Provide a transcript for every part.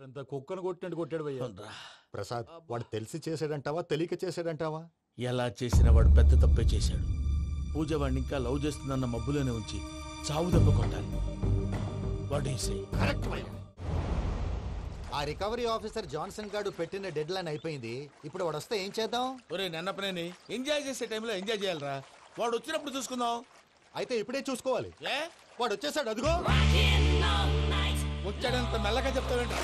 రాత్రంతా కుక్కను కొట్టినట్టు కొట్టాడు భయ్యా. ప్రసాద్ వాడు తెలిసి చేసాడంటావా తెలియక చేసాడంటావా? ఎలా చేసినా వాడు పెద్ద తప్పే చేశాడు. పూజ వాడిని ఇంకా లవ్ చేస్తుందన్న మబ్బులోనే ఉంచి చావు దెబ్బ కొట్టాలి. ఆ రికవరీ ఆఫీసర్ జాన్సన్ గారు పెట్టిన డెడ్ లైన్ అయిపోయింది. ఇప్పుడు వాడు వస్తే ఏం చేద్దాం? ఒరే నన్నపనేని ఎంజాయ్ చేసే టైంలో ఎంజాయ్ చేయాలరా. వాడు వచ్చినప్పుడు చూసుకుందాం. అయితే ఇప్పుడే చూసుకోవాలి. ఏ వాడు వచ్చేసాడు, అదిగో వచ్చాడంత మెల్లగా చెప్తావేంట?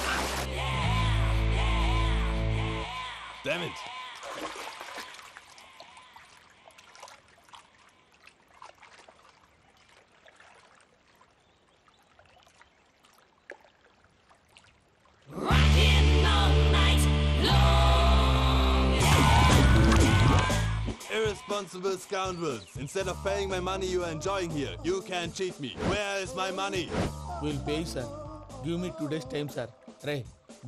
Irresponsible scoundrels. Instead of paying my money you are enjoying here, you can't cheat me. Where is my money? We'll pay, sir. Give me 2 days time, sir. రే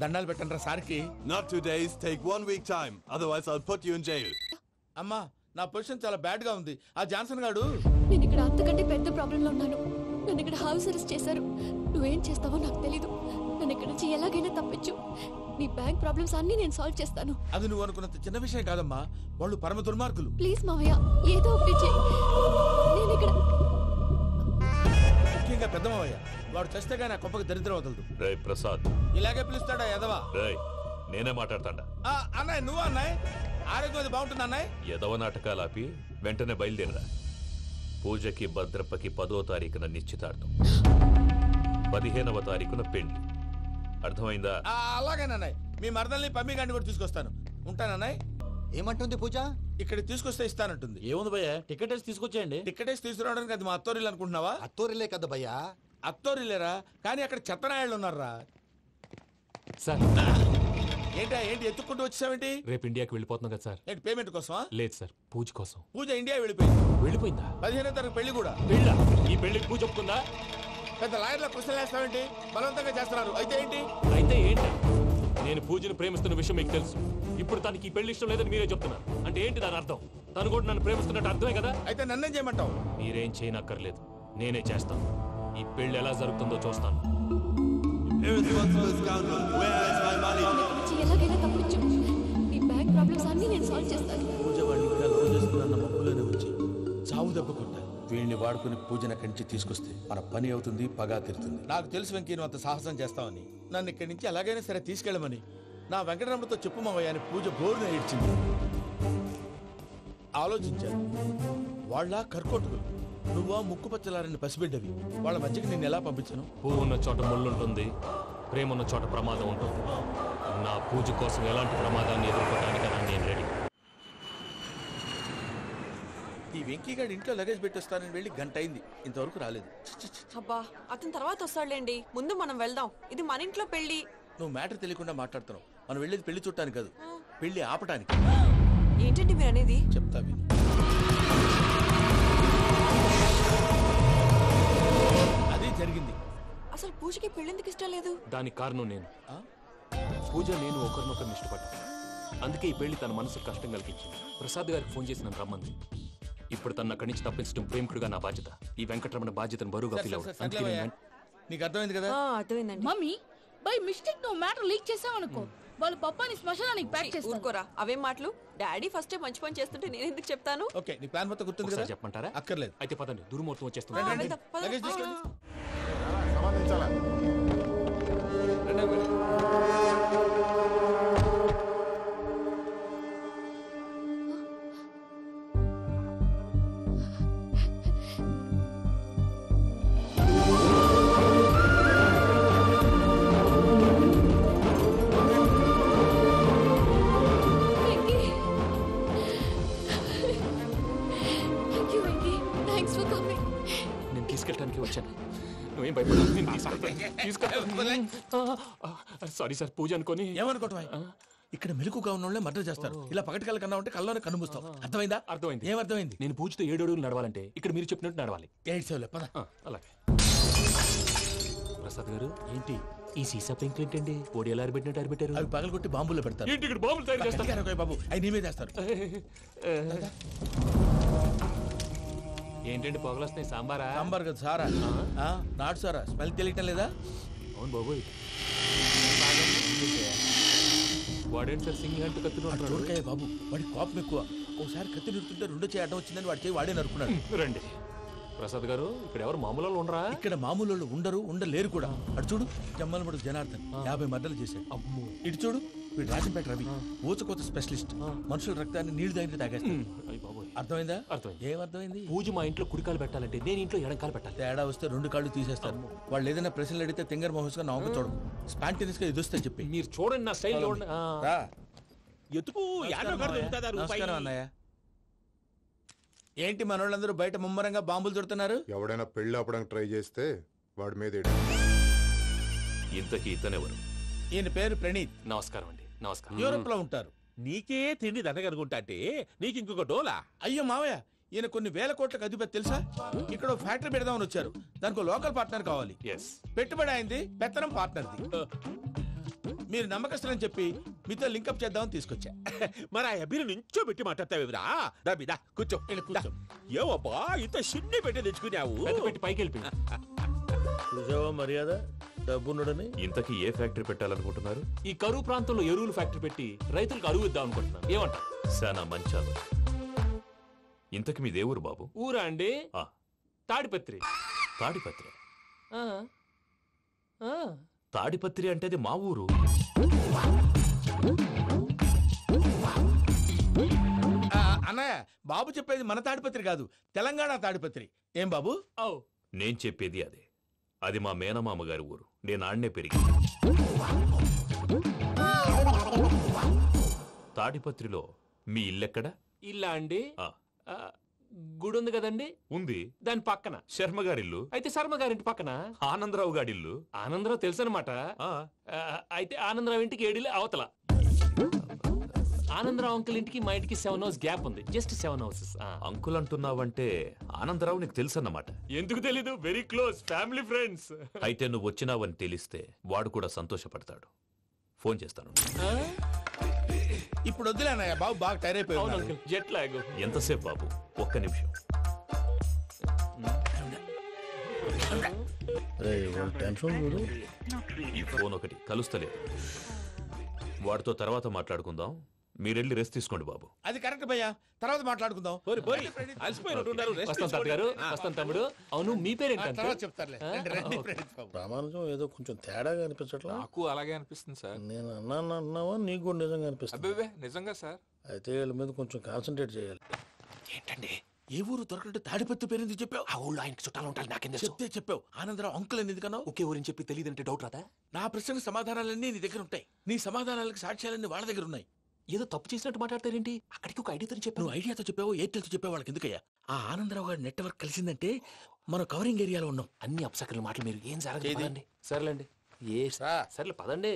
దండాలు పెట్టండి రా సార్కి. Not 2 days, take 1 week time. Otherwise I'll put you in jail. అమ్మా నా position చాలా bad గా ఉంది. ఆ జాన్సన్ గాడు నేను ఇక్కడ అంతకంటే పెద్ద ప్రాబ్లం లో ఉన్నాను. నన్ను ఇక్కడ హౌస్ అరెస్ట్ చేశారు. నువ్వేం చేస్తావో నాకు తెలీదు. నన్ను ఇక్కడ నుంచి ఎలాగైనా తప్పించు. నీ బ్యాంక్ ప్రాబ్లమ్స్ అన్ని నేను సాల్వ్ చేస్తాను. అది నువ్వు అనుకున్నంత చిన్న విషయం కాదమ్మా. వాళ్ళు పరమ దుర్మార్గులు. ప్లీజ్ మావయ్య ఏదో ఒకటి చెయ్యి. నేను ఇక్కడ ముఖ్యంగా పెద్ద మావయ్య వాడు చస్తే గానీ ఆ కొంపకి దరిద్రం వదలదు. రేయ్ ప్రసాద్, ఇలాగే పిలుస్తాడా ఎదవా? రేయ్ నేనే మాట్లాడతాడా? అన్నయ్య నువ్వు అన్నయ్య ఆరోగ్యం అది బాగుంటుంది అన్నయ్య. ఎదవ నాటకాలు ఆపి వెంటనే బయలుదేరరా. పూజకి భద్రప్పకి 10వ తారీఖున నిశ్చితార్థం, 15వ తారీఖున పెళ్లి. అర్థమైందా? అలాగేనన్నయ్య. మీ మరదల్ని పమ్మి గాండి కూడా తీసుకొస్తాను. ఉంటానన్నయ్య. ఏమంటుంది పూజ? ఇక్కడ తీసుకొస్తే ఇస్తానంటుంది. ఏముంది భయ్యా, టికెట్ వేసి తీసుకొచ్చేయండి. టికెట్ వేసి తీసుకురావడానికి అది మా అత్తోరిల్లు అనుకుంటున్నావా? అత్తూరిలే కదా భయ్యా. అత్తోరిల్లేరా, కానీ అక్కడ చెత్తనాయాళ్ళు ఉన్నారా. సార్ ఏంటి ఎత్తుక్కుంటూ వచ్చావేంటి? రేపు ఇండియాకి వెళ్ళిపోతున్నాం కదా సార్. ఏంటి పేమెంట్ కోసమా? లేదు సార్, పూజ కోసం. పూజ ఇండియా వెళ్ళిపోయింది. వెళ్ళిపోయిందా? 15వ తారీఖు పెళ్లి కూడా. పెళ్ళా? ఈ పెళ్లికి పూజ ఒప్పుకుందా? పెద్ద లాయర్ల క్వశ్చన్ వేస్తావేంటి? బలవంతంగా చేస్తున్నారు. అయితే ఏంటి? అయితే ఏంటి? నేను పూజను ప్రేమిస్తున్న విషయం మీకు తెలుసు. ఇప్పుడు తనకి ఈ పెళ్లి ఇష్టం లేదని మీరే చెప్తున్నారు. అంటే ఏంటి దాని అర్థం? తను కూడా నన్ను ప్రేమిస్తున్నట్టు అర్థమే కదా. అయితే నన్నేం చేయమంటావు? మీరేం చేయనక్కర్లేదు, నేనే చేస్తాను. ఈ పెళ్లి ఎలా జరుగుతుందో చూస్తాను. Irresponsible scoundrel. Where is my money? నుంచి ఎలాగైనా తప్పించు. నీ బ్యాంక్ ప్రాబ్లమ్స్ అన్ని నేను సాల్వ్ చేస్తాను. పూజ వాడిని ఇంకా లవ్ చేస్తుందన్న మబ్బులోనే వచ్చి చావు దెబ్బ కొట్టాలి. వీళ్ళని వాడుకుని పూజన కంచి తీసుకొస్తే మన పని అవుతుంది, పగా తీరుతుంది. నాకు తెలుసు వెంకీ నువ్వు అంత సాహసం చేస్తావని. నన్ను ఇక్కడి నుంచి ఎలాగైనా సరే తీసుకెళ్ళమని నా వెంకటరమణతో చెప్పు మావయ్య అని పూజ బోరున ఏడ్చింది. ఆలోచించాను. వాళ్ళ కర్కోటకులు, నువ్వా ముక్కు పచ్చలారని పసిబిడ్డవి. వాళ్ళ మధ్యకి నేను ఎలా పంపించను? పువ్వు ఉన్న చోట ముళ్ళుంటుంది, ప్రేమ ఉన్న చోట ప్రమాదం ఉంటుంది. నా పూజ కోసం ఎలాంటి ప్రమాదాన్ని ఎదుర్కోవడానికైనా నేను రెడీ. ఈ వెంకీగాడి ఇంట్లో లగేజ్ పెట్టొస్తానని వెళ్ళి గంట అయింది, ఇంతవరకు రాలేదు. అబ్బా అతని తర్వాత వస్తాడులేండి, ముందు మనం వెళ్దాం. ఇది మన ఇంట్లో పెళ్లి. నువ్వు మ్యాటర్ తెలియకుండా మాట్లాడుతున్నావు. మనం వెళ్ళేది పెళ్లి చూడటానికి కాదు, పెళ్లి ఆపటానికి. ఏంటండి మీరు అనేది? చెప్తా విను. అది జరిగింది. అసలు పూజకి పెళ్ళెందుకు ఇష్టం లేదు? దానికి కారణం నేను. పూజ నేను ఒకరినొకరిని ఇష్టపడ్డా. అందుకే ఈ పెళ్లి తన మనసుకు కష్టం కలిగించింది. ప్రసాద్ గారికి ఫోన్ చేసి నన్ను రమ్మంది. ఇప్పుడు తన అక్కడి నుంచి తప్పించడం ప్రేమికుడుగా నా బాధ్యత. ఈ వెంకటరమణ బాధ్యతను బరువుగా ఫీల్ అవ్వడం. నీకు అర్థమైంది కదా? అర్థమైందండి. మమ్మీ బై మిస్టేక్ నువ్వు మ్యాటర్ లీక్ చేసావనుకో, వాళ్ళ పప్పాని శ్మశానానికి ప్యాక్ చేస్తారు. ఊరుకోరా, అవేం మాటలు. డాడీ ఫస్ట్ మంచి పని చేస్తుంటే నేను ఎందుకు చెప్తాను? ఓకే, నీ ప్లాన్ మొత్తం గుర్తుంది కదా? చెప్పమంటారా? అక్కర్లేదు. అయితే పదండి, దుర్ముహూర్తం వచ్చేస్తుంది. వెళ్దాం, పద. లగేజ్ తీసుకోండి. నేను తీసుకెళ్ళడానికి వచ్చాను. నువ్వేం భయపడలేదు. సారీ సార్, పూజ అనుకోని. ఏమనుకోవటం? ఇక్కడ మెలకుగా ఉన్న వాళ్ళే మర్డర్ చేస్తారు. ఇలా పగటి కళ్ళ కన్నా ఉంటే కళ్ళలోనే కనుమూస్తావు. అర్థమైందా? అర్థమైంది. ఏమర్థమైంది? నేను పూజతో 7 అడుగులు నడవాలంటే ఇక్కడ మీరు చెప్పినట్టు నడవాలి. 8 సెవెన్ పద. అలాగే. ప్రసాద్ గారు, ఏంటి ఈ సీసా పెంకులు ఏంటండి? పొడి ఎలా అరబెట్టినట్టు అరబెట్టారు? అవి పగలగొట్టి బాంబులో పెడతారు. ఏంటి ఇక్కడ బాంబులు తయారు చేస్తారు? బాబు అవి నీ మీద చేస్తారు. ఏంటండి పొగలొస్తాయి? సాంబారా? సాంబార్ కదా, సారా. నాటు సారా. స్మెల్ తెలియటం లేదా? అవును బాబోయ్. వాడేంటి సార్ సింగిల్ హ్యాండ్ కత్తిని చూడకాయ బాబు, వాడి కోపం ఎక్కువ. ఒకసారి కత్తి నిరుతుంటే రెండో చేయడం వచ్చిందని వాడి చేయి వాడే నరుకున్నాడు. రండి ప్రసాద్ గారు, ఇక్కడ ఎవరు మామూలు వాళ్ళు ఉండరా? ఇక్కడ మామూలు వాళ్ళు ఉండరు, ఉండలేరు కూడా. అటు చూడు, జమ్మలమడు జనార్దన్ 50 మర్డర్లు చేశాడు. అమ్మో. ఇటు చూడు, వీడు రాజంపేట రవి ఊచకోత స్పెషలిస్ట్. మనుషుల రక్తాన్ని నీళ్లు దగ్గర తాగేస్తాడు. అయ్య బాబోయ్. అర్థమైందా? అర్థమైంది. ఏమర్థమైంది? పూజ మా ఇంట్లో కుడికాలు పెట్టాలంటే నేను ఇంట్లో ఎడంకాలు పెట్టాలి. తేడా వస్తే 2 కాళ్ళు తీసేస్తారు. వాళ్ళు ఏదైనా ప్రశ్నలు అడిగితే తింగర్ మహోస్ గా నవ్వు చూడదు, స్పాంటినియస్ గా ఎదుస్తా చెప్పి. మీరు చూడండి నా స్టైల్. ఎతుకు నమస్కారం అన్నయ్య. ఏంటి మనోళ్ళందరూ బయట ముమ్మరంగా బాంబులు చుడుతున్నారు? ఎవడైనా పెళ్లి ఆపడానికి ట్రై చేస్తే వాడి మీద ఇంతకీ ఇతనెవరు? ఈయన పేరు ప్రణీత్. నమస్కారం అండి. నమస్కారం. యూరోప్ లో ఉంటారు. నీకే తిండి దండగనుకుంటా అంటే నీకు ఇంకొక డోలా? అయ్యో మావయ్య, ఈయన కొన్ని వేల కోట్లకు అధిపతి తెలుసా? ఇక్కడ ఫ్యాక్టరీ పెడదామని వచ్చారు. దానికి లోకల్ పార్ట్నర్ కావాలి. పెట్టుబడి అయింది, పెత్తనం పార్ట్నర్ది. మీరు నమ్మకస్తులని చెప్పి మీతో లింకప్ చేద్దామని తీసుకొచ్చా. మరి ఆ అబ్బిని నుంచో పెట్టి మాట్లాడతావేమిరా? దా కూర్చో. కూర్చో. ఏవబ్బా ఇంత చిన్ని పెట్టి తెచ్చుకున్నావు? పెట్టి పైకి వెళ్ళి చూసావా మర్యాద, డబ్బున్నడని. ఇంతకీ ఏ ఫ్యాక్టరీ పెట్టాలనుకుంటున్నారు? ఈ కరువు ప్రాంతంలో ఎరువులు ఫ్యాక్టరీ పెట్టి రైతులకు అరువు ఇద్దాం అనుకుంటున్నాను. ఏమంటారు? శానా మంచాలు. ఇంతకి మీ దేవురు బాబు? ఊరా అండి? తాడిపత్రి. తాడిపత్రి? ఆ. ఆ. తాడిపత్రి అంటే అది మా ఊరు. అన్నయ్య, బాబు చెప్పేది మన తాడిపత్రి కాదు, తెలంగాణ తాడిపత్రి. ఏం బాబు? నేను చెప్పేది అదే. అది మా మేనమామ గారి ఊరు. నేను ఆడనే పెరిగి. తాడిపత్రిలో మీ ఇల్లెక్కడ? ఇల్లా అండి? గుడి ఉంది కదండి? ఉంది. దాని పక్కన శర్మ గారిల్లు. అయితే శర్మ గారింటి పక్కన ఆనందరావు గారిల్లు. ఆనందరావు తెలుసు అనమాట. అయితే ఆనందరావు ఇంటికి 7 అవతల. ఆనందరావు అంకుల్ ఇంటికి మా ఇంటికి 7 హౌస్ గ్యాప్ ఉంది. Just 7 houses. అంకుల్ అంటున్నావంటే ఆనందరావు నీకు తెలుసు అన్నమాట. ఎందుకు తెలీదు? Very close family friends. అయితే నువ్వు వచ్చినావని తెలిస్తే వాడు కూడా సంతోషపడతాడు. ఫోన్ చేస్తాను. ఇప్పుడు వద్దులే అన్నయ్య, బాబు బాగా టైర్ అయిపోయాడు. Jet lag. ఎంతసేపు బాబు? ఒక్క నిమిషం. ఈ ఫోన్ ఒకటి కలుస్తలేదు. వాడితో తర్వాత మాట్లాడుకుందాం. మీరెళ్ళి రెస్ట్ తీసుకోండి బాబు. అది కరెక్ట్ భయ్యా, తర్వాత మాట్లాడుకుందాం. తమ్ముడు, అవును మీ పేరేంటి? ప్రామాణికం ఏదో కొంచెం తేడాగా అనిపించట్లా? నాకు అలాగే అనిపిస్తుంది సార్. నేను అన్నావా నీకు కూడా నిజంగా అనిపిస్తుంది? అబ్బే నిజంగా సార్. అయితే వీళ్ళ మీద కొంచెం కాన్సన్ట్రేట్ చేయాలి. ఏంటండి ఏ ఊరు దొరకట్టు తాడిపత్రి పేరు ఎందుకు చెప్పావు? ఆ ఊళ్ళో ఆయనకి చుట్టాలు ఉంటారు. నాకేం చెప్తే చెప్పావు. ఆనందరావు అంకుల్ అని ఎందుకన్నావు? ఒకే ఊరిని చెప్పి తెలియదంటే డౌట్ రాదా? నా ప్రశ్నకు సమాధానాలన్నీ నీ దగ్గర ఉంటాయి. నీ సమాధానాలకు సాక్ష్యాలన్నీ వాళ్ళ దగ్గర ఉన్నాయి. ఏదో తప్పు చేసినట్టు మాట్లాడతారేంటి? అక్కడికి ఒక ఐడియాతో చెప్పావు. నువ్వు ఐడియాతో చెప్పావు, ఎయిర్టెల్తో చెప్పావు, వాళ్ళకి ఎందుకయ్యా? ఆ ఆనందరావు గారి నెట్వర్క్ కలిసిందంటే మనం కవరింగ్ ఏరియాలో ఉన్నాం. అన్ని అప్సకర్ల మాటలు మీరు ఏం జరగదండి. సర్లేండి. సర్లే పదండి.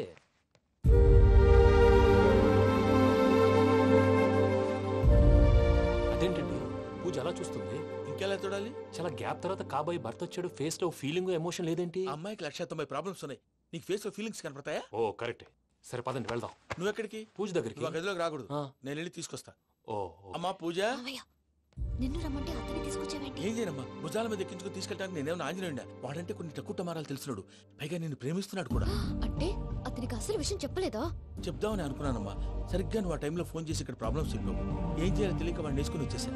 అదేంటండి పూజ అలా చూస్తుంది? ఇంకెలా చూడాలి? చాలా గ్యాప్ తర్వాత కాబోయే భర్త వచ్చాడు. ఫేస్ లో ఫీలింగ్ ఎమోషన్ లేదేంటి? అమ్మాయికి 190 ప్రాబ్లమ్స్ ఉన్నాయి. నీకు ఫేస్ లో ఫీలింగ్స్ కనపడతాయా? ఓ కరెక్ట్. సరే పదండి వెళ్దాం. నువ్వు ఎక్కడికి? పూజ దగ్గరికి. నువ్వు గదిలోకి రాకూడదు, నేను వెళ్ళి తీసుకొస్తా. ఓ అమ్మా పూజ, నిన్ను రమ్మంటే అతన్ని తీసుకొచ్చావేంటి? ఏం చేయనమ్మా, భుజాల మీద ఎక్కించుకుని తీసుకెళ్ళడానికి నేనేమన్నా ఆంజనేయుడా? వాడంటే కొన్ని తక్కువ టమారాలు తెలిసినాడు, పైగా నేను ప్రేమిస్తున్నాడు కూడా. అంటే అతనికి అసలు విషయం చెప్పలేదా? చెప్దామని అనుకున్నానమ్మా. సరిగ్గా నువ్వు ఆ టైంలో ఫోన్ చేసి ఇక్కడ ప్రాబ్లమ్స్ చెప్పావు. ఏం చేయాలో తెలియక వాడిని వేసుకుని వచ్చేసా.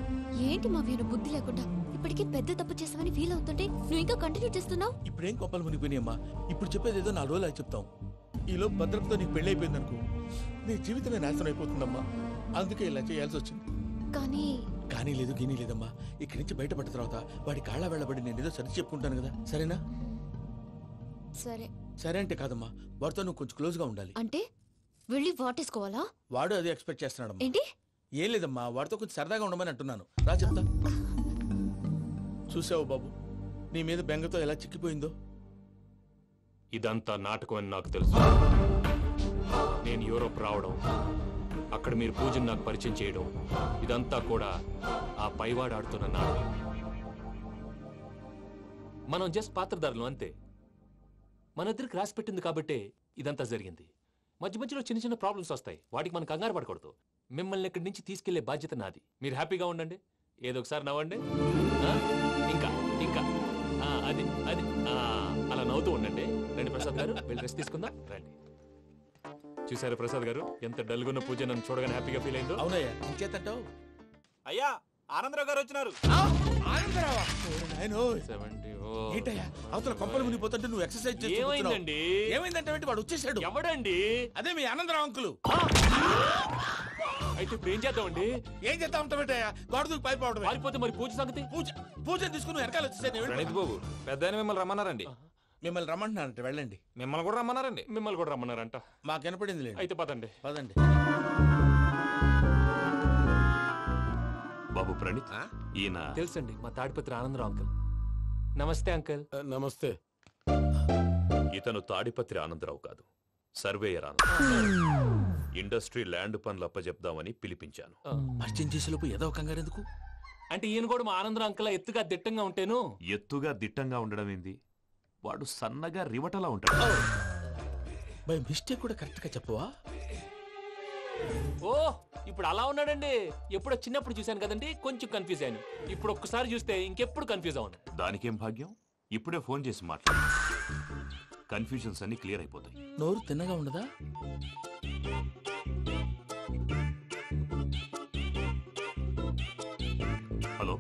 ఏంటి మా వీరు బుద్ధి లేకుండా ఇప్పటికీ పెద్ద తప్పు చేసావని ఫీల్ అవుతుంటే నువ్వు ఇంకా కంటిన్యూ చేస్తున్నావు? ఇప్పుడేం కొప్పలు మునిగిపోయినాయమ్మా. ఇప్పుడు చెప్పేది ఏదో 4 రోజులు చెప్తాం. ఈలో భద్రతతో నీకు పెళ్లి అయిపోయింది అనుకో, నీ జీవితమే నాశనం అయిపోతుందమ్మా. అందుకే ఇలా చేయాల్సి వచ్చింది. కానీ లేదు గీనీ లేదమ్మా. ఇక్కడి నుంచి బయటపడ్డ తర్వాత వాడి కాళ్ళ వెళ్ళబడి నేను ఏదో సరి చెప్పుకుంటాను కదా, సరేనా? సరే అంటే కాదమ్మా, వాడితో నువ్వు కొంచెం క్లోజ్ గా ఉండాలి. అంటే వెళ్ళి వాటేసుకోవాలా? వాడు అదే ఎక్స్పెక్ట్ చేస్తున్నాడమ్మా. ఏంటి? ఏం లేదమ్మా, వాడితో కొంచెం సరదాగా ఉండమని అంటున్నాను. రా చెప్తా. చూసావు బాబు, నీ మీద బెంగతో ఎలా చిక్కిపోయిందో. ఇదంతా నాటకం అని నాకు తెలుసు. నేను యూరోప్ రావడం, అక్కడ మీరు పూజను నాకు పరిచయం చేయడం, ఇదంతా కూడా ఆ పైవాడు ఆడుతున్న నాటకం. మనం జస్ట్ పాత్రధారులు అంతే. మన ఇద్దరికి రాసి పెట్టింది కాబట్టే ఇదంతా జరిగింది. మధ్య మధ్యలో చిన్న చిన్న ప్రాబ్లమ్స్ వస్తాయి, వాటికి మనం కంగారు పడకూడదు. మిమ్మల్ని ఇక్కడి నుంచి తీసుకెళ్లే బాధ్యత నాది. మీరు హ్యాపీగా ఉండండి, ఏదో ఒకసారి నవ్వండి. ఇంకా ఇంకా అది అది అలా నవ్వుతూ ఉండండి. రండి ప్రసాద్ గారు, వెళ్ళి రెస్ట్ తీసుకుందాం. రండి. చూసారా ప్రసాద్ గారు ఎంత డల్గున్న పూజ నన్ను చూడగానే హ్యాపీగా ఫీల్ అయిందో. అవునయ్యా ఇంకేతంటావు? అయ్యా ఆనందరావు గారు వచ్చినారు. ఆనందరావా? నాయనో 70. ఏంటయ్యా అవతల కొంపలు మునిగిపోతుంటే నువ్వు ఎక్సర్సైజ్ చేస్తూ ఏమైందండి? ఏమైందంటే వాడు వచ్చేసాడు. ఎవడండి? అదే మీ ఆనందరావు అంకులు. అయితే ఇప్పుడు ఏం చేద్దామండి? ఏం చేస్తా ఉంటావేటయ్యా? గోడ దూకి పైపోవడమే. పారిపోతే మరి పూజ సంగతి? పూజ తీసుకుని వెనకాల వచ్చేసాను. ప్రణీత్ బాబు పెద్ద మిమ్మల్ని రమ్మన్నారండి. మిమ్మల్ని రమ్మంటున్నారంట, వెళ్ళండి. మిమ్మల్ని కూడా రమ్మన్నారండి. మిమ్మల్ని కూడా రమ్మన్నారంట. మాకు వినపడింది లేదు. అయితే పదండి. పదండి. బాబు ప్రణీత్, ఈయన తెలుసండి, మా తాడిపత్రి ఆనందరావు అంకుల్. నమస్తే అంకుల్. నమస్తే. ఇతను తాడిపత్రి ఆనందరావు కాదు, సర్వేయర్ ఆనందరావు. ఇండస్ట్రీ ల్యాండ్ పనులు అప్పజెప్దామని పిలిపించాను. పరిచయం చేసేలోపు ఏదో కంగారు ఎందుకు? అంటే ఈయన కూడా మా ఆనందరావు అంకుల్ ఎత్తుగా దిట్టంగా ఉంటేను. ఎత్తుగా దిట్టంగా ఉండడం ఏంది? వాడు సన్నగా రివటలా ఉంటాడు. బై మిస్టేక్ కూడా కరెక్ట్ గా చెప్పవా? ఓ ఇప్పుడు అలా ఉన్నాడండి. ఎప్పుడో చిన్నప్పుడు చూశాను కదండి, కొంచెం కన్ఫ్యూజ్ అయ్యాను. ఇప్పుడు ఒక్కసారి చూస్తే ఇంకెప్పుడు కన్ఫ్యూజ్ అవును. దానికేం భాగ్యం, ఇప్పుడే ఫోన్ చేసి మాట్లాడు. కన్ఫ్యూజన్స్ అన్ని క్లియర్ అయిపోతాయి. నోరు తిన్నగా ఉండదా? హలో,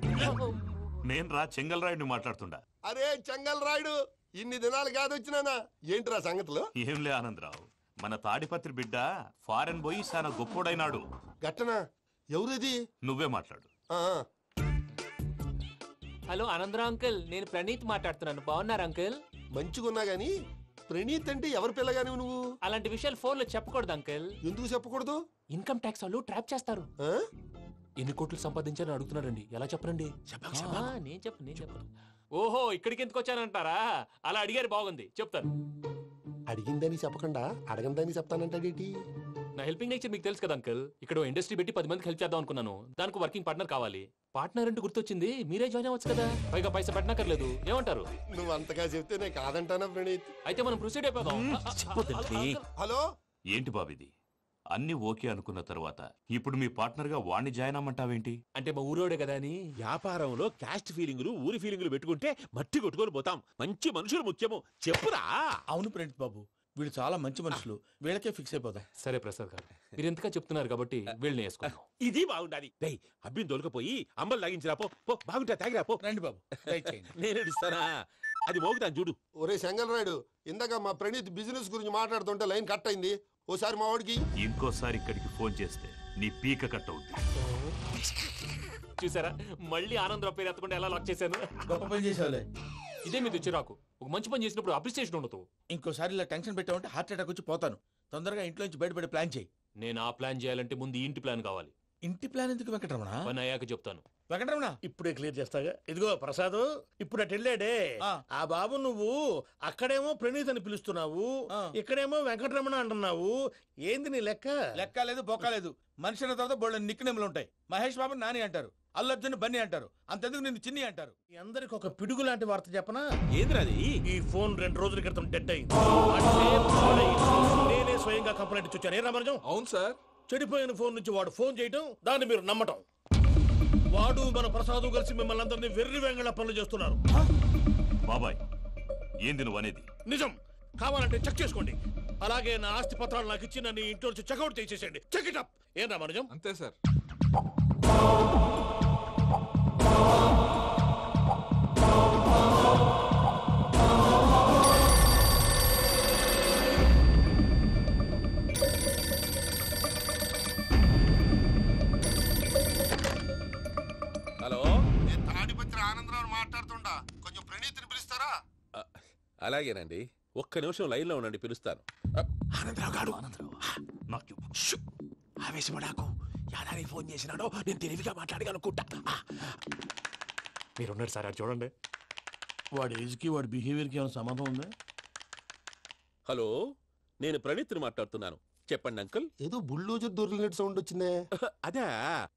నేను రా చెంగల్ రాయుడిని మాట్లాడుతుండా. అరే చెంగల్ రాయుడు, ఇన్ని దినాలు కాదు వచ్చినానా? ఏంట్రా సంగతులు? ఏంలే ఆనందరావు, మన తాడిపత్రి బిడ్డ ఫారెన్ పోయి చాలా గొప్పోడైనాడు. గట్టనా? ఎవరిది? నువ్వే మాట్లాడు. హలో ఆనందరావు అంకుల్, నేను ప్రణీత్ మాట్లాడుతున్నాను. బాగున్నారు అంకుల్? మంచిగున్నా గాని ప్రణీత్ అంటే ఎవరి పిల్లగాని నువ్వు? అలాంటి విషయాలు ఫోన్ లో చెప్పకూడదు అంకుల్. ఎందుకు చెప్పకూడదు? ఇన్కమ్ ట్యాక్స్ వాళ్ళు ట్రాప్ చేస్తారు. ఎన్ని కోట్లు సంపాదించాలని అడుగుతున్నారండి. ఎలా చెప్పరండి? నేను చెప్పను. ఓహో, ఇక్కడికి ఎందుకు వచ్చానంటారా? అలా అడిగారు, బాగుంది, చెప్తాను. అడిగిందని చెప్పకుండా అడగందని చెప్తానంటాడేటి? నా హెల్పింగ్ నేచర్ మీకు తెలుసు కదా అంకుల్. ఇక్కడ ఇండస్ట్రీ పెట్టి 10 మందికి హెల్ప్ చేద్దాం అనుకున్నాను. దానికి వర్కింగ్ పార్ట్నర్ కావాలి. పార్ట్నర్ అంటే గుర్తొచ్చింది, మీరే జాయిన్ అవ్వచ్చు కదా. పైగా పైసా పెట్టనక్కర్లేదు. ఏమంటారు? నువ్వు అంతగా చెప్తే నేను కాదంటానా ప్రణీత్? అయితే మనం ప్రొసీడ్ అయిపోదాం. హలో, ఏంటి బాబిది? అన్ని ఓకే అనుకున్న తర్వాత ఇప్పుడు మీ పార్ట్నర్ గా వాణ్ణి జాయిన్ అమ్మంటావేంటి? అంటే మా ఊరోడే కదా అని. వ్యాపారంలో క్యాస్ట్ ఫీలింగులు, ఊరి ఫీలింగులు పెట్టుకుంటే మట్టి కొట్టుకొని పోతాం. మంచి మనుషులు ముఖ్యము. చెప్పురా. అవును ప్రణీత్ బాబు, వీళ్ళు చాలా మంచి మనుషులు. వీళ్ళకే ఫిక్స్ అయిపోదాం. సరే ప్రసాద్ గారు, మీరు ఎంతగా చెప్తున్నారు కాబట్టి వీళ్ళని వేసుకుందాం. ఇది బాగుండాలి. డై అబ్బిని దొలకపోయి అంబలు లాగించిరా. పో బాగుంటా, తాగిరా పో. రండి బాబు, నేను ఇస్తానా? అది మోగుతాను చూడు. ఒరే చెంగల్ రాయుడు, ఇందాక మా ప్రణీత్ బిజినెస్ గురించి మాట్లాడుతుంటే లైన్ కట్ అయింది. ఓసారి మా వాడికి ఇంకోసారి ఇక్కడికి ఫోన్ చేస్తే నీ పీక కట్ అవుతుంది. చూసారా, మళ్ళీ ఆనందరావు పేరు ఎత్తకుండా ఎలా లాక్ చేశాను. గొప్ప పని చేసేవాళ్ళే. ఇదే మీద చిరాకు. ఒక మంచి పని చేసినప్పుడు అప్రిసియేషన్ ఉండదు. ఇంకోసారి ఇలా టెన్షన్ పెట్టామంటే హార్ట్ అటాక్ వచ్చి పోతాను. తొందరగా ఇంట్లో నుంచి బయటపడే ప్లాన్ చేయి. నేను ఆ ప్లాన్ చేయాలంటే ముందు ఇంటి ప్లాన్ కావాలి. ఇంటి ప్లాన్ ఎందుకు వెంకటరమణ? పని అయ్యాక చెప్తాను. వెంకటరమణ ఇప్పుడే క్లియర్ చేస్తాగా. ఇదిగో ప్రసాద్, ఇప్పుడు అటు వెళ్ళాడే ఆ బాబు, నువ్వు అక్కడేమో ప్రణీత్ అని పిలుస్తున్నావు, ఇక్కడేమో వెంకటరమణ అంటున్నావు. ఏంది నీ లెక్క? లెక్క లేదు, బొక్క లేదు. మనిషి అన్న తర్వాత బోళ్ళ నిక్నెములు ఉంటాయి. మహేష్ బాబు నాని అంటారు, అల్లు అర్జున్ బన్నీ అంటారు, అంతెందుకు నిన్ను చిన్ని అంటారు. మీ అందరికి ఒక పిడుగు లాంటి వార్త చెప్పనా? ఏంద్రది? ఈ ఫోన్ 2 రోజుల క్రితం డెడ్ అయింది. అంటే పాడైంది. నేనే స్వయంగా కంప్లైంట్ ఇచ్చాను. ఏ రామరాజం? అవును సార్. చెడిపోయిన ఫోన్ నుంచి వాడు ఫోన్ చేయటం, దాన్ని మీరు నమ్మటం. వాడు మన ప్రసాదు కలిసి మిమ్మల్ని అందరినీ వెర్రి వెంగళ పనులు చేస్తున్నారు. బాబాయ్, ఏంది నువ్వు అనేది? నిజం. కావాలంటే చెక్ చేసుకోండి. అలాగే నా ఆస్తి పత్రాలు నాకు ఇచ్చి నన్ను ఇంట్లో నుంచి చెక్అౌట్ చేసేసండి. Check it up. ఏం రామరాజం? అంతే సార్. హలో, నేను తాడిపత్రి ఆనందరావు మాట్లాడుతుండా. కొంచెం ప్రణీత్ని పిలుస్తారా? అలాగేనండి. ఒక్క నిమిషం లైన్ లో ఉండండి, పిలుస్తాను. ఆనందరావు గాడు, నాకు ఆవేశపడాకు. యాదారి ఫోన్ చేసినాడో నేను తెలివిగా మాట్లాడగలనుకుంటా. మీరున్నారు సార్, అది చూడండి. వాడి ఏజ్కి వాడి బిహేవియర్కి ఏమైనా సంబంధం ఉందా? హలో, నేను ప్రణీత్ని మాట్లాడుతున్నాను. చెప్పండి అంకుల్. ఏదో బుల్డోజర్ దొరికినట్టు సౌండ్ వచ్చిందే. అదే,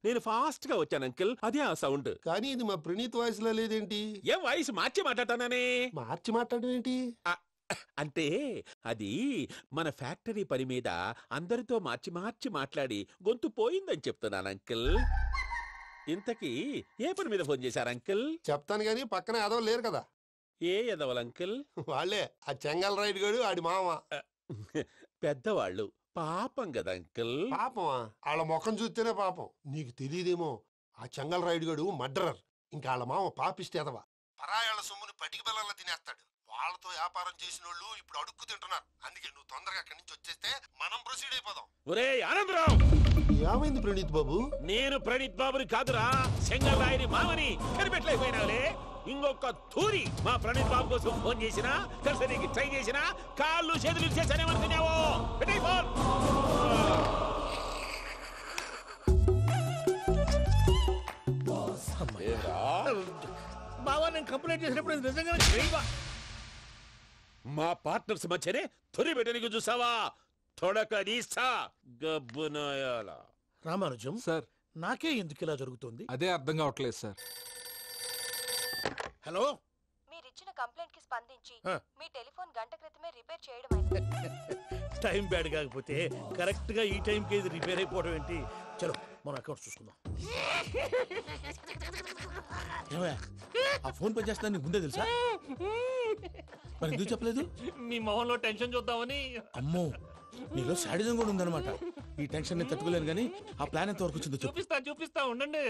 నేను ఫాస్ట్ గా వచ్చాను అంకుల్. అదే ఆ సౌండ్. కానీ ఇది మా ప్రణీత్ వాయిస్ లో లేదేంటి? ఏం వాయిస్ మార్చి మాట్లాడతానే? మార్చి మాట్లాడడం ఏంటి? అంటే అది మన ఫ్యాక్టరీ పని మీద అందరితో మార్చి మార్చి మాట్లాడి గొంతు పోయిందని చెప్తున్నాను అంకుల్. ఇంతకీ ఏ పని మీద ఫోన్ చేశారు అంకుల్? చెప్తాను గానీ పక్కన ఎదవ లేరు కదా. ఏ ఎదవలు అంకుల్? వాళ్ళే ఆ చెంగల్ రైడ్ గాడు, ఆడి మామ. పెద్దవాళ్ళు పాపం కదా అంకుల్. పాపమా? వాళ్ళ ముఖం చూస్తేనే పాపం. నీకు తెలియదేమో, ఆ చెంగల్ రైడ్ గడు మర్డరర్. ఇంకా వాళ్ళ మామ పాపిస్తేదవా, పరాయాళ్ళ సొమ్ముని పటికి బెల్లంలో తినేస్తాడు. వాళ్ళతో వ్యాపారం చేసిన వాళ్ళు ఇప్పుడు అడుక్కు తింటున్నారు. అందుకే నువ్వు తొందరగా అక్కడి నుంచి వచ్చేస్తే మనం ప్రొసీడ్ అయిపోదాం. ఒరే ఆనందరావు, ఏమైంది ప్రణీత్ బాబు? నేను ప్రణీత్ బాబుని కాదురా, చెంగల్ రాయని మామని. కనిపెట్టలేకపోయినావులే. ఇంకొక తూరి మా ప్రణీత్ బాబు కోసం ఫోన్ చేసినా, కలిసి ట్రై చేసినా కాళ్ళు చేతులు చేశానేమనుకున్నావో. పెట్టేయ్ ఫోన్. బావా, నేను కంప్లైంట్ చేసినప్పుడు ఇది నిజంగానే చేయవా? మా పార్ట్నర్స్ మధ్యనే తొలి పెట్టడానికి చూసావా? తొడక నీస్తా గబ్బునాయాల. రామానుజం సార్, నాకే ఎందుకు ఇలా జరుగుతుంది? అదే అర్థం కావట్లేదు సార్. హలో, మీరిచ్చిన కంప్లైంట్ కి స్పందించి మీ టెలిఫోన్ గంట క్రితమే రిపేర్ చేయడం టైం బ్యాడ్ కాకపోతే కరెక్ట్ గా ఈ టైం కి ఇది రిపేర్ అయిపోవడం ఏంటి? చలో మన అకౌంట్ చూసుకుందాం. ఆ ఫోన్ పనిచేస్తున్నా నీకు ముందే తెలుసా? మరి ఎందుకు చెప్పలేదు? మీ మొహంలో టెన్షన్ చూద్దామని. అమ్మో, నీలో శాడిజం కూడా ఉందన్నమాట. ఈ టెన్షన్ నేను తట్టుకోలేను కానీ ఆ ప్లాన్ ఎంత వరకు వచ్చిందో చూపిస్తా ఉండండి.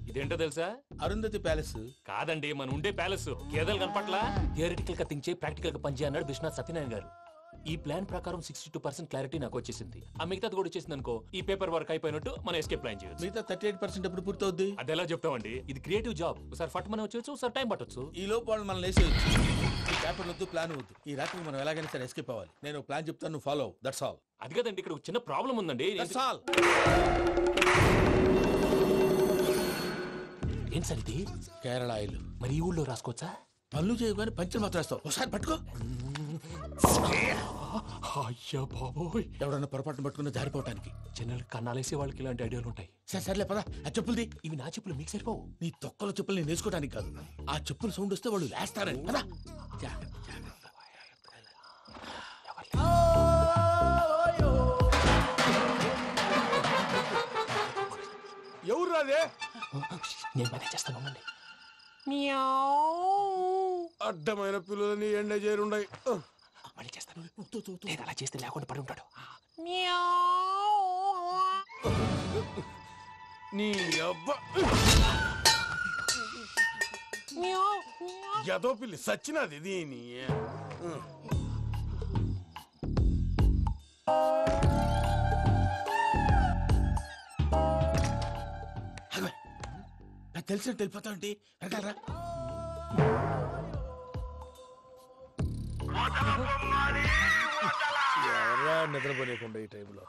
ఇదేంటో తెలుసా? అరుంధతి ప్యాలెస్ కాదండి, మన ఉండే ప్యాలెస్. గేదెలు కనపట్లా? థియరిటికల్ గా థింక్ చేయి, ప్రాక్టికల్ గా పనిచేయ అన్నాడు విశ్వనాథ్ సత్యనారాయణ గారు. ఈ ప్లాన్ ప్రకారం 62% క్లారిటీ నాకు వచ్చేసింది. ఆ మిగతాది కూడా వచ్చేసింది అనుకో, ఈ పేపర్ వర్క్ అయిపోయినట్టు మనం ఎస్కేప్ ప్లాన్ చేయొచ్చు. మిగతా 38% ఎప్పుడు పూర్తవుద్ది? అది ఎలా చెప్తామండి? ఇది క్రియేటివ్ జాబ్. ఒకసారి ఫట్ మనం వచ్చేచ్చు, ఒకసారి టైం పట్టొచ్చు. ఈ లోపు వాళ్ళు మనం లేసేయచ్చు. ఈ పేపర్ వద్దు, ప్లాన్ వద్దు. ఈ రాత్రి మనం ఎలాగైనా సరే ఎస్కేప్ అవ్వాలి. నేను ప్లాన్ చెప్తాను, నువ్వు ఫాలో. That's all. అది కదండి, ఇక్కడ ఒక చిన్న ప్రాబ్లం ఉందండి. That's all. ఏం సార్ ఇది? కేరళ ఆయిల్. మరి ఈ ఊళ్ళో రాసుకోవచ్చా? పనులు చేయగానే పంచలు మాత్రం వేస్తావు. ఒకసారి పట్టుకో. అయ్యా బాబోయ్, ఎవడన్నా పొరపాటున పట్టుకున్న జారిపోవటానికి. జనరల్ కన్నాలేసే వాళ్ళకి ఇలాంటి ఐడియాలు ఉంటాయి. సర్లే పదా, ఆ చెప్పులది. ఇవి నా చెప్పులు, మీకు సరిపోవు. నీ తొక్కల చెప్పులు నేను వేసుకోవడానికి కాదు, ఆ చెప్పులు సౌండ్ వస్తే వాళ్ళు లేస్తారని. పదా. ఎవరు రాదే? నేను మేనేజ్ చేస్తాను, ఉండండి. అడ్డమైన పిల్లలని ఎండ చేరుండయి. మళ్ళీ చేస్తాను. నేను అలా చేస్తే లేకుండా పడి ఉంటాడు. నీ అబ్బ ఎదో పిల్లి సచ్చినది దీని. నాకు తెలిసినట్టు వెళ్ళిపోతావంటే వెనకాలరా. ఎవరా నిద్రపోలేకుండా ఈ టైంలో?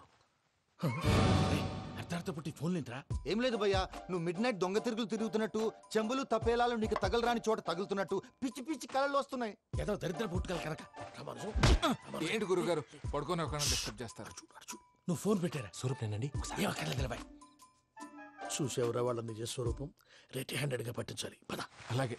అర్ధార్థ పుట్టి ఫోన్ లేంట్రా? ఏం లేదు భయ్యా, నువ్వు మిడ్ నైట్ దొంగ తిరుగులు తిరుగుతున్నట్టు, చెంబులు తపేలాలు నీకు తగలరాని చోట తగులుతున్నట్టు పిచ్చి పిచ్చి కళలు వస్తున్నాయి. ఏదో దరిద్ర పుట్టుకల కనుక. ఏంటి గురుగారు పడుకొని ఒక డిస్టర్బ్ చేస్తారు? నువ్వు ఫోన్ పెట్టారా? స్వరూపేనండి. చూసేవరా వాళ్ళ నిజ స్వరూపం. రెడీ హ్యాండెడ్ గా పట్టించాలి. పద. అలాగే.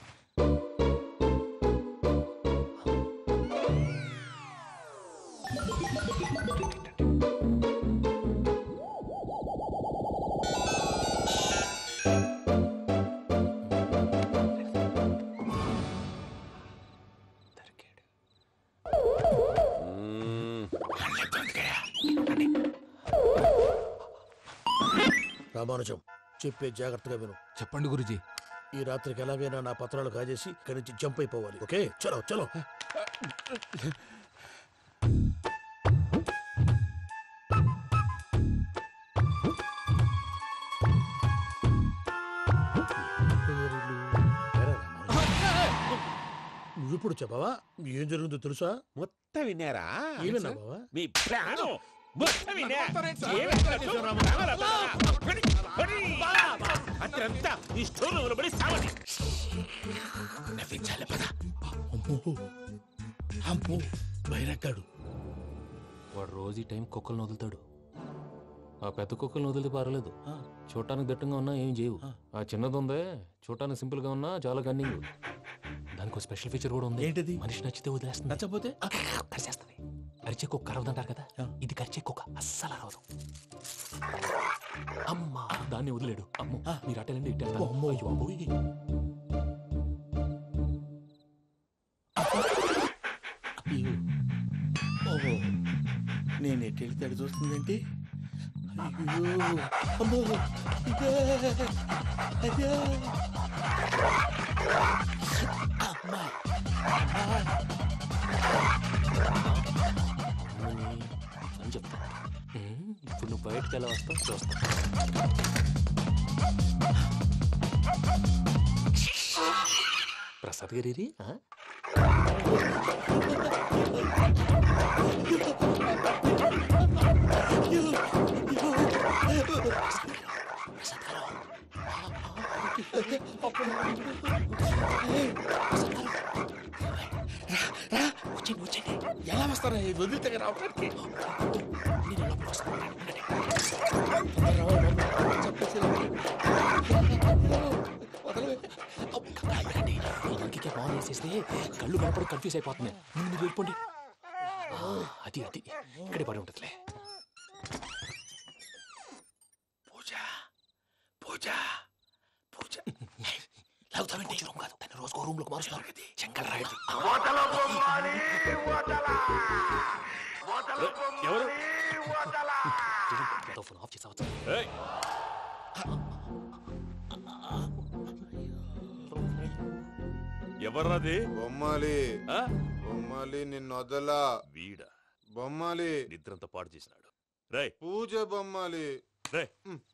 రామానుజం, చెప్పే జాగ్రత్తగా విను. చెప్పండి గురుజీ. ఈ రాత్రికి ఎలాగైనా నా పత్రాలు కాజేసి ఇక్కడి నుంచి జంప్ అయిపోవాలి. ఓకే, చలో చలో. నువ్విప్పుడు చెప్పవా? ఏం జరిగిందో తెలుసా? మొత్తం విన్నారా? ఏమన్నా బావా? మీ ప్రాణం మొత్తం విన్నా. అత్రంతా ఈ స్టోర్ పడి సావని. నవ్వించాలి. పద. అమ్మో అమ్మో, బయరక్కాడు. వాడు రోజు ఈ టైం కుక్కలను వదులుతాడు. ఆ పెద్ద కుక్కలను వదిలితే పర్వాలేదు, చూడటానికి దట్టంగా ఉన్నా ఏం చేయవు. ఆ చిన్నది ఉందే, చూడటానికి సింపుల్ గా ఉన్నా చాలా కన్నింగ్. దానికి స్పెషల్ ఫీచర్ కూడా ఉంది. ఏంటిది? మనిషి నచ్చితే వదిలేస్తుంది, నచ్చపోతే కరిచేస్తుంది. కరిచే కుక్క అరవదంటారు కదా, ఇది కరిచే కుక్క అస్సలు అరవదు. అమ్మా, దాన్ని వదిలేడు. అమ్మో, మీరు అటెండి ఇట్టే. అమ్మో, అయ్యో బాబోయ్. ఓహో, నేను ఎటు వెళ్తే అటు చూస్తుందంటే అయ్యో అమ్మో ఇదే అదే అమ్మా అని చెప్తా. ఇప్పుడు నువ్వు బయటకు ఎలా వస్తావు చూస్తా. ప్రసాద్ గారి ఎలా వస్తారా వదిలితే రావడానికి ఇంకే బాగా వేసేస్తే కళ్ళు కనపడి కన్ఫ్యూజ్ అయిపోతున్నాయి. ముందు మీరు వెళ్ళిపోండి. అది అది ఇక్కడే పడి ఉంటుందిలే. పూజ పూజ పూజ లాగుతామంటే రూమ్ కాదు, తను రోజుకో రూమ్ లోకి మారుస్తున్నారు కదా. చెంగల్ రాయడు ఎవరు ఫోన్ ఆఫ్ చేసావచ్చు. ఎవర్రాది? బొమ్మాలి బొమ్మాలి నిన్ను వదలా. వీడ బొమ్మాలి నిద్రంతా పాడు చేసినాడు. రే పూజ బొమ్మాలి. రే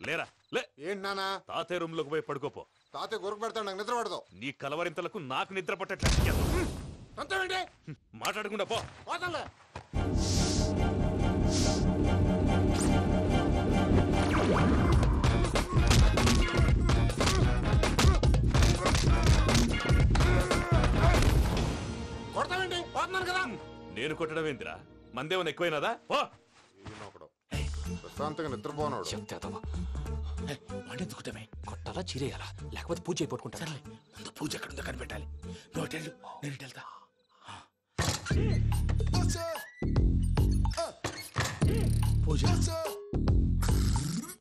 లేరా లే. ఏంటి నానా? తాతయ్య రూమ్ లోకి పోయి పడుకోపో. తాతయ్య గురకు పెడతాడు, నాకు నిద్ర పడతావు. నీ కలవరింతలకు నాకు నిద్ర పట్టట్లేదు. అంతేంటి మాట్లాడకుండా పో. పోతాలే. కొడతామండి పోతున్నాను కదా. నేను కొట్టడం ఏంటిరా? మందేమన్నా ఎక్కువైనదా? పో. ప్రశాంతంగా నిద్రపోనాడు. చెప్తావా వాడెందుకుంటామే? కొట్టాలా చీరేయాలా లేకపోతే పూజ అయిపోట్టుకుంటా. ముందు పూజ ఎక్కడుందో కనిపెట్టాలి. నువ్వు వెళ్ళు, నేను ఇటు వెళ్తా. పూజ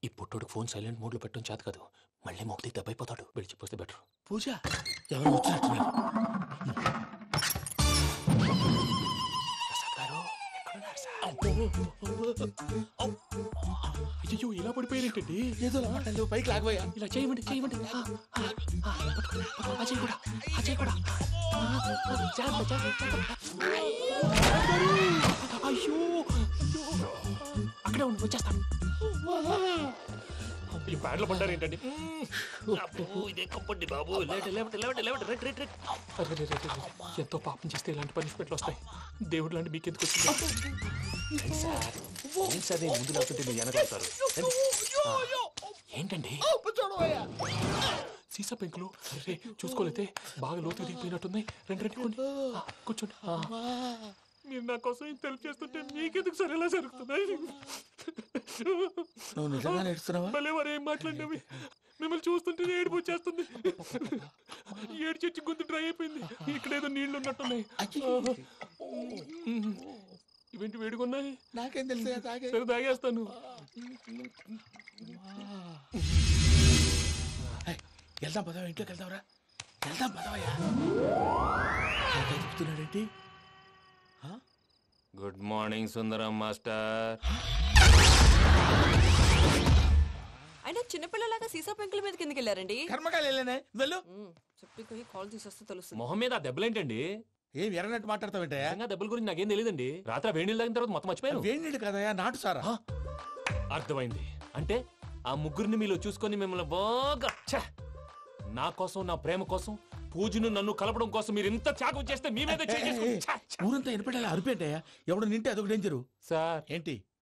ఈ పుట్టోడు ఫోన్ సైలెంట్ మోడ్ లో పెట్టడం చేత కాదు. మళ్ళీ మొక్కి దెబ్బైపోతాడు. విడిచిపోతే బెటర్. పూజ ఎవరు వచ్చినట్టున్నారు? ప్రసాద్ గారు ఎక్కడున్నారు సార్? అయ్యో ఇలా పడిపోయారేంటండి? ఏదో లాంటి పైకి లాగబోయా. ఇలా చేయమండి చేయమండి. అజయ్ కూడా అజయ్ కూడా అయ్యో అక్కడే ఉండి వచ్చేస్తాను. ఈ బ్యాడ్లో పడ్డారు ఏంటండి? ఇదే కంపండి బాబు. ఎంతో పాపం చేస్తే ఇలాంటి పనిష్మెంట్లు వస్తాయి. దేవుడు లాంటి మీకెందుకు వచ్చింది సార్? ముందు లేకుంటే మీరు వెనకాడతారు. ఏంటండి సీసా పెంకులు? అరే చూసుకోలేతే బాగా లోతు దిగిపోయినట్టున్నాయి. రండి రండి కొండి కూర్చోండి. మీరు నా కోసం ఇంత హెల్ప్ చేస్తుంటే మీకెందుకు సరే ఎలా జరుగుతున్నాయి? నువ్వు నిజంగా నేర్చుతున్నావా? మళ్ళీ వారు ఏం మాట్లాడినవి? మిమ్మల్ని చూస్తుంటే ఏడుపు వచ్చేస్తుంది. ఏడు చెట్టు గొంతు డ్రై అయిపోయింది. ఇక్కడ ఏదో నీళ్లు ఉన్నట్టున్నాయి. ఇవేంటి వేడుకున్నాయి? నాకేం తెలుసు. సరే తాగేస్తాను. వెళ్దాం పదవా, ఇంట్లోకి వెళ్దాంరా. వెళ్దాం పదవయ్యా. చెప్తున్నాడేంటి? గుడ్ మార్నింగ్ సుందరం మాస్టర్. అయినా చిన్నపిల్లలాగా సీసా పెంకుల మీద కిందకి వెళ్ళారండి. కర్మకాయలు వెళ్ళానే. వెళ్ళు. చెప్పి కాల్ తీసేస్తే తెలుస్తుంది. మొహం మీద ఆ దెబ్బలేంటండి? ఏం ఎర్రనట్టు మాట్లాడతావేంటయ్యా? దెబ్బల గురించి నాకేం తెలియదండి. రాత్రి వేడి నీళ్ళు తాగిన తర్వాత మొత్తం మర్చిపోయాను. వేడి నీళ్ళు కదయ్యా, నాటు సారా. అర్థమైంది. అంటే ఆ ముగ్గురిని మీలో చూసుకొని మిమ్మల్ని బాగా నా కోసం నా ప్రేమ కోసం పూజను నన్ను కలపడం కోసం మీరు ఇంత త్యాగం చేస్తే మీ మీద ఊరంతా వినపడేలా అరిపేటయ్యా. ఎవడు నింటే అదొక డేంజరు. సార్ ఏంటి